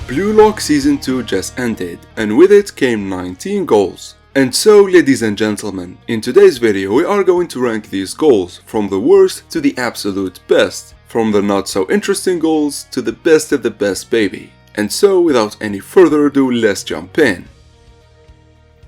Blue Lock Season 2 just ended, and with it came 19 goals. And so, ladies and gentlemen, in today's video we are going to rank these goals from the worst to the absolute best, from the not so interesting goals to the best of the best, baby. And so, without any further ado, let's jump in.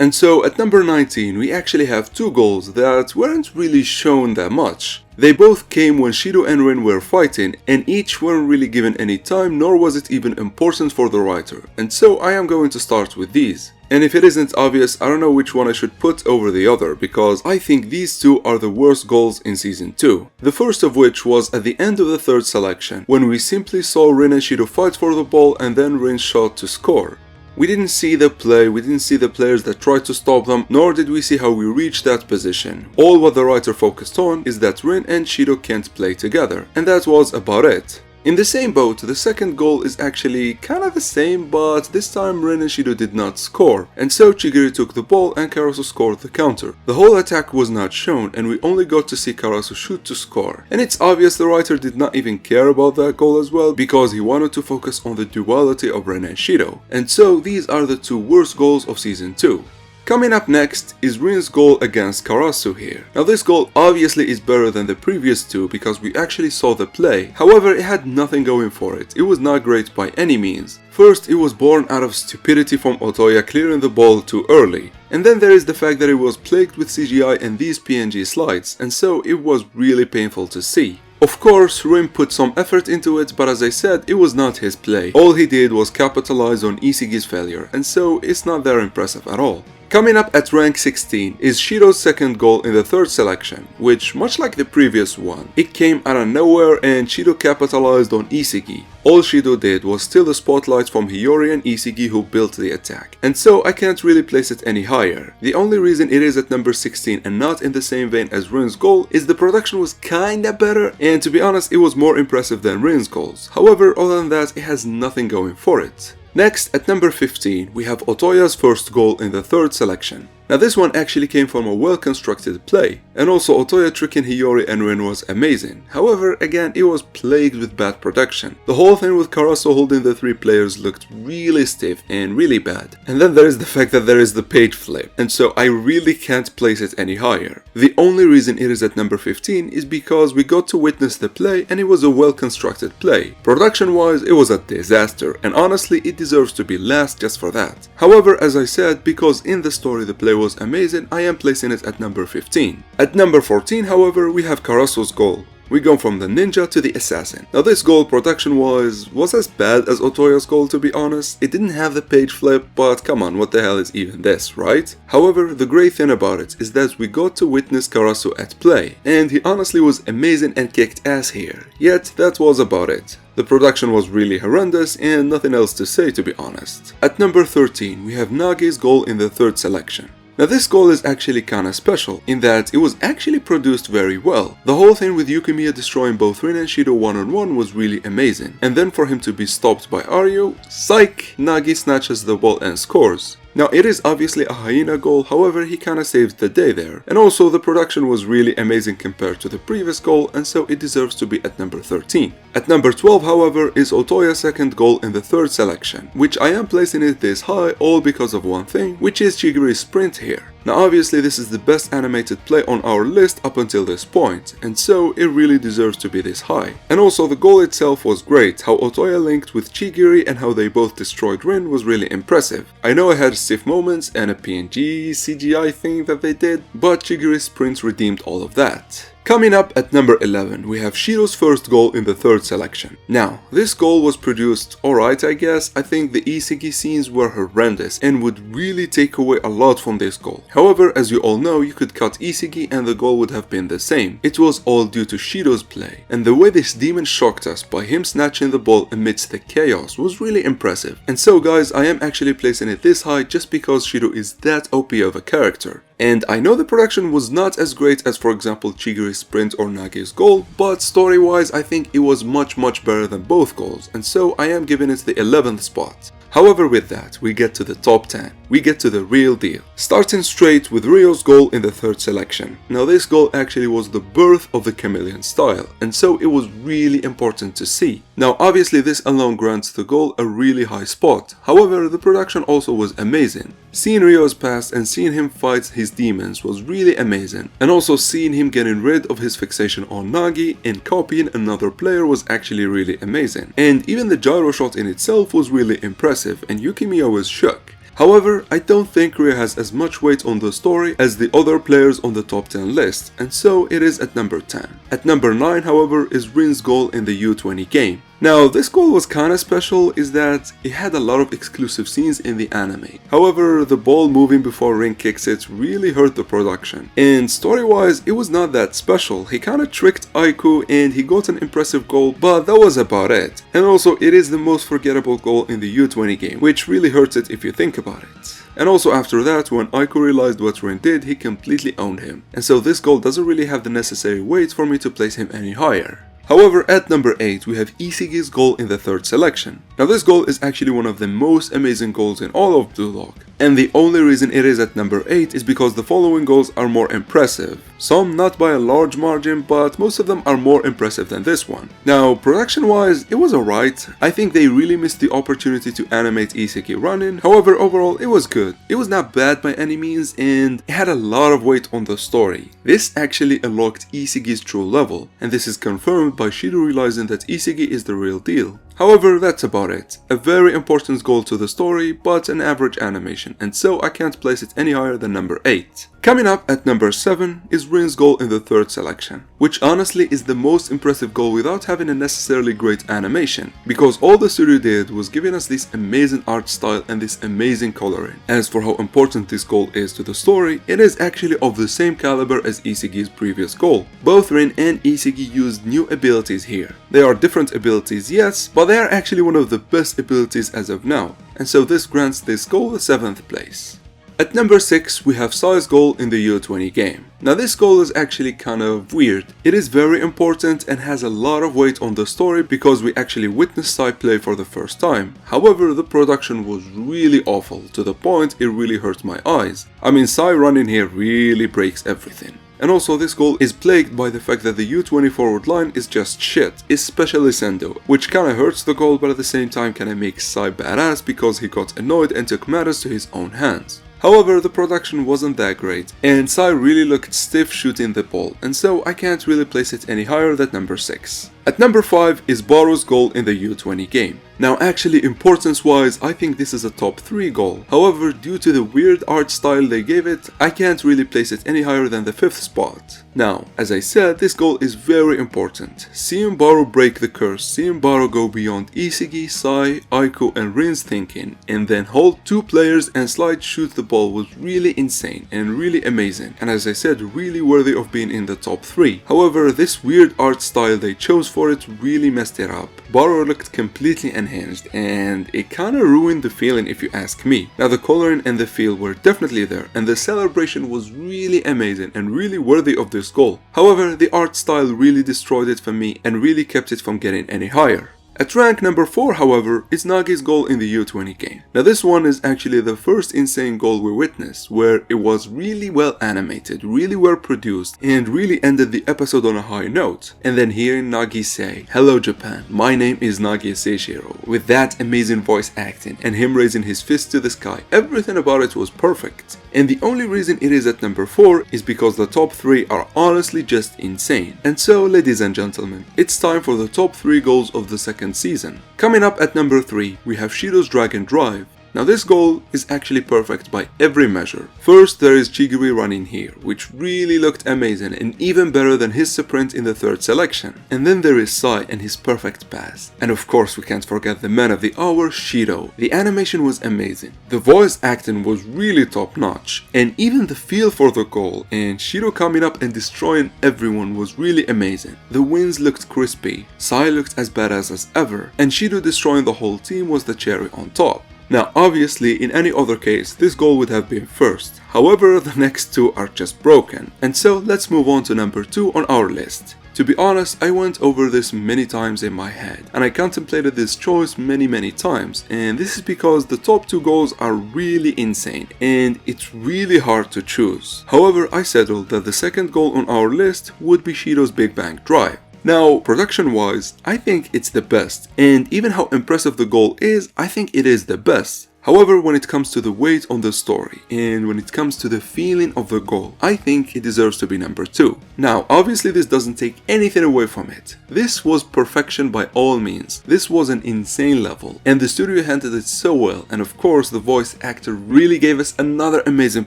And so at number 19 we actually have two goals that weren't really shown that much. They both came when Shido and Rin were fighting, and each weren't really given any time, nor was it even important for the writer. And so I am going to start with these. And if it isn't obvious, I don't know which one I should put over the other, because I think these two are the worst goals in Season 2. The first of which was at the end of the third selection, when we simply saw Rin and Shido fight for the ball and then Rin shot to score. We didn't see the play, we didn't see the players that tried to stop them, nor did we see how we reached that position. All what the writer focused on is that Rin and Shido can't play together, and that was about it. In the same boat, the second goal is actually kinda the same, but this time Rin and Shido did not score, and so Chigiri took the ball and Karasu scored the counter. The whole attack was not shown, and we only got to see Karasu shoot to score. And it's obvious the writer did not even care about that goal as well, because he wanted to focus on the duality of Rin and Shido. And so these are the two worst goals of Season 2. Coming up next is Rin's goal against Karasu here. Now this goal obviously is better than the previous two because we actually saw the play. However, it had nothing going for it. It was not great by any means. First, it was born out of stupidity from Otoya clearing the ball too early. And then there is the fact that it was plagued with CGI and these PNG slides, and so it was really painful to see. Of course, Rin put some effort into it, but as I said, it was not his play. All he did was capitalize on Isagi's failure, and so it's not that impressive at all. Coming up at rank 16 is Shido's second goal in the third selection, which, much like the previous one, it came out of nowhere and Shido capitalized on Isagi. All Shido did was steal the spotlight from Hiyori and Isagi, who built the attack, and so I can't really place it any higher. The only reason it is at number 16 and not in the same vein as Rin's goal is the production was kinda better, and to be honest it was more impressive than Rin's goals. However, other than that, it has nothing going for it. Next, at number 15, we have Otoya's first goal in the third selection. Now this one actually came from a well-constructed play, and also Otoya tricking Hiyori and Rin was amazing. However, again, it was plagued with bad production. The whole thing with Karasu holding the three players looked really stiff and really bad. And then there is the fact that there is the page flip, and so I really can't place it any higher. The only reason it is at number 15 is because we got to witness the play and it was a well-constructed play. Production-wise, it was a disaster, and honestly, it deserves to be last just for that. However, as I said, because in the story the play was amazing, I am placing it at number 15. At number 14, however, we have Karasu's goal. We go from the ninja to the assassin. Now this goal production-wise was as bad as Otoya's goal, to be honest. It didn't have the page flip, but come on, what the hell is even this, right? However, the great thing about it is that we got to witness Karasu at play, and he honestly was amazing and kicked ass here. Yet that was about it. The production was really horrendous and nothing else to say, to be honest. At number 13, we have Nagi's goal in the third selection. Now this goal is actually kinda special, in that it was actually produced very well. The whole thing with Yukimiya destroying both Rin and Shido one-on-one was really amazing. And then for him to be stopped by Hiryo, psych! Nagi snatches the ball and scores. Now it is obviously a hyena goal, however he kinda saves the day there. And also the production was really amazing compared to the previous goal, and so it deserves to be at number 13. At number 12, however, is Otoya's second goal in the third selection, which I am placing it this high all because of one thing, which is Chigiri's sprint here. Now obviously this is the best animated play on our list up until this point, and so it really deserves to be this high. And also the goal itself was great. How Otoya linked with Chigiri and how they both destroyed Rin was really impressive. I know it had stiff moments and a PNG CGI thing that they did, but Chigiri's sprints redeemed all of that. Coming up at number 11, we have Shido's first goal in the third selection. Now, this goal was produced alright, I guess. I think the Isagi scenes were horrendous and would really take away a lot from this goal. However, as you all know, you could cut Isagi and the goal would have been the same. It was all due to Shido's play, and the way this demon shocked us by him snatching the ball amidst the chaos was really impressive. And so guys, I am actually placing it this high just because Shido is that OP of a character. And I know the production was not as great as, for example, Chigiri's sprint or Nagi's goal, but story-wise I think it was much better than both goals, and so I am giving it the 11th spot. However, with that, we get to the top 10. We get to the real deal. Starting straight with Ryo's goal in the third selection. Now this goal actually was the birth of the chameleon style, and so it was really important to see. Now obviously this alone grants the goal a really high spot, however the production also was amazing. Seeing Ryo's past and seeing him fight his demons was really amazing, and also seeing him getting rid of his fixation on Nagi and copying another player was actually really amazing. And even the gyro shot in itself was really impressive and Yukimiya was shook. However, I don't think Ryo has as much weight on the story as the other players on the top 10 list, and so it is at number 10. At number 9, however, is Rin's goal in the U20 game. Now, this goal was kinda special is that it had a lot of exclusive scenes in the anime. However, the ball moving before Rin kicks it really hurt the production. And story-wise, it was not that special. He kinda tricked Aiku and he got an impressive goal, but that was about it. And also, it is the most forgettable goal in the U20 game, which really hurts it if you think about it. And also after that, when Aiku realized what Rin did, he completely owned him. And so this goal doesn't really have the necessary weight for me to place him any higher. However, at number 8, we have Isagi's goal in the third selection. Now this goal is actually one of the most amazing goals in all of BLUELOCK. And the only reason it is at number 8 is because the following goals are more impressive. Some not by a large margin, but most of them are more impressive than this one. Now, production wise, it was alright. I think they really missed the opportunity to animate Isagi running. However, overall, it was good. It was not bad by any means, and it had a lot of weight on the story. This actually unlocked Isagi's true level, and this is confirmed by Shido realizing that Isagi is the real deal. However, that's about it. A very important goal to the story, but an average animation, and so I can't place it any higher than number 8. Coming up at number 7 is Rin's goal in the third selection, which honestly is the most impressive goal without having a necessarily great animation, because all the studio did was giving us this amazing art style and this amazing coloring. As for how important this goal is to the story, it is actually of the same caliber as Isagi's previous goal. Both Rin and Isagi used new abilities here. They are different abilities, yes, but they are actually one of the best abilities as of now, and so this grants this goal the 7th place. At number 6, we have Sai's goal in the U20 game. Now this goal is actually kind of weird. It is very important and has a lot of weight on the story because we actually witnessed Sai play for the first time. However, the production was really awful, to the point it really hurt my eyes. I mean, Sai running here really breaks everything. And also this goal is plagued by the fact that the U20 forward line is just shit, especially Sendo, which kinda hurts the goal but at the same time kinda makes Sai badass because he got annoyed and took matters to his own hands. However, the production wasn't that great, and Sai really looked stiff shooting the ball, and so I can't really place it any higher than number 6. At number 5 is Barou's goal in the U20 game. Now actually importance wise, I think this is a top 3 goal. However, due to the weird art style they gave it, I can't really place it any higher than the 5th spot. Now, as I said, this goal is very important. Seeing Barou break the curse, seeing Barou go beyond Isagi, Sai, Aiku and Rin's thinking, and then hold 2 players and slide shoot the ball was really insane and really amazing, and as I said, really worthy of being in the top 3. However, this weird art style they chose for it really messed it up. Barou looked completely unhinged and it kinda ruined the feeling if you ask me. Now the coloring and the feel were definitely there and the celebration was really amazing and really worthy of this goal. However, the art style really destroyed it for me and really kept it from getting any higher. At rank number 4, however, is Nagi's goal in the U20 game. Now this one is actually the first insane goal we witnessed, where it was really well animated, really well produced, and really ended the episode on a high note. And then hearing Nagi say, "Hello Japan, my name is Nagi Seishiro," with that amazing voice acting, and him raising his fist to the sky, everything about it was perfect. And the only reason it is at number 4 is because the top 3 are honestly just insane. And so, ladies and gentlemen, it's time for the top 3 goals of the second season. Coming up at number 3, we have Shido's Dragon Drive. Now this goal is actually perfect by every measure. First, there is Chigiri running here, which really looked amazing and even better than his sprint in the third selection. And then there is Sai and his perfect pass. And of course we can't forget the man of the hour, Shido. The animation was amazing, the voice acting was really top notch, and even the feel for the goal and Shido coming up and destroying everyone was really amazing. The wins looked crispy, Sai looked as badass as ever, and Shido destroying the whole team was the cherry on top. Now obviously in any other case this goal would have been first, however the next 2 are just broken, and so let's move on to number 2 on our list. To be honest, I went over this many times in my head, and I contemplated this choice many times, and this is because the top 2 goals are really insane, and it's really hard to choose. However, I settled that the second goal on our list would be Shido's Big Bang Drive. Now, production-wise, I think it's the best, and even how impressive the goal is, I think it is the best. However, when it comes to the weight on the story, and when it comes to the feeling of the goal, I think it deserves to be number 2. Now, obviously this doesn't take anything away from it. This was perfection by all means. This was an insane level, and the studio handled it so well, and of course the voice actor really gave us another amazing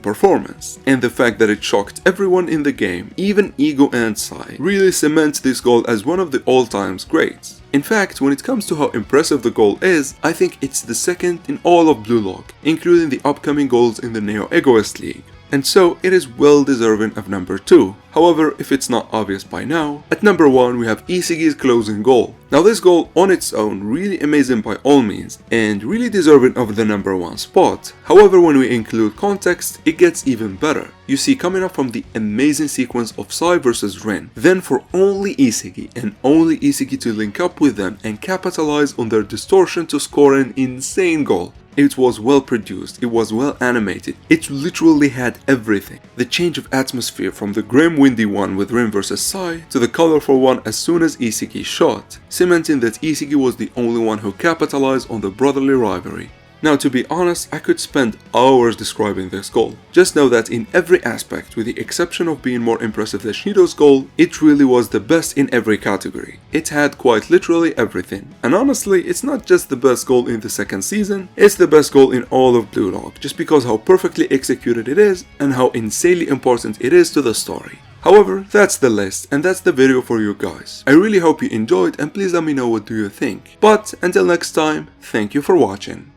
performance. And the fact that it shocked everyone in the game, even Ego and Sai, really cements this goal as one of the all-time greats. In fact, when it comes to how impressive the goal is, I think it's the second in all of BLUELOCK, including the upcoming goals in the Neo Egoist League. And so it is well deserving of number 2. However, if it's not obvious by now, at number 1 we have Isagi's closing goal. Now this goal on its own really amazing by all means, and really deserving of the number 1 spot. However, when we include context, it gets even better. You see, coming up from the amazing sequence of Sai versus Rin, then for only Isagi and only Isagi to link up with them and capitalize on their distortion to score an insane goal. It was well produced, it was well animated, it literally had everything. The change of atmosphere from the grim windy one with Rin vs Sai to the colorful one as soon as Isagi shot, cementing that Isagi was the only one who capitalized on the brotherly rivalry. Now, to be honest, I could spend hours describing this goal. Just know that in every aspect, with the exception of being more impressive than Shido's goal, it really was the best in every category. It had quite literally everything. And honestly, it's not just the best goal in the second season, it's the best goal in all of BLUELOCK, just because how perfectly executed it is and how insanely important it is to the story. However, that's the list and that's the video for you guys. I really hope you enjoyed, and please let me know what do you think. But until next time, thank you for watching.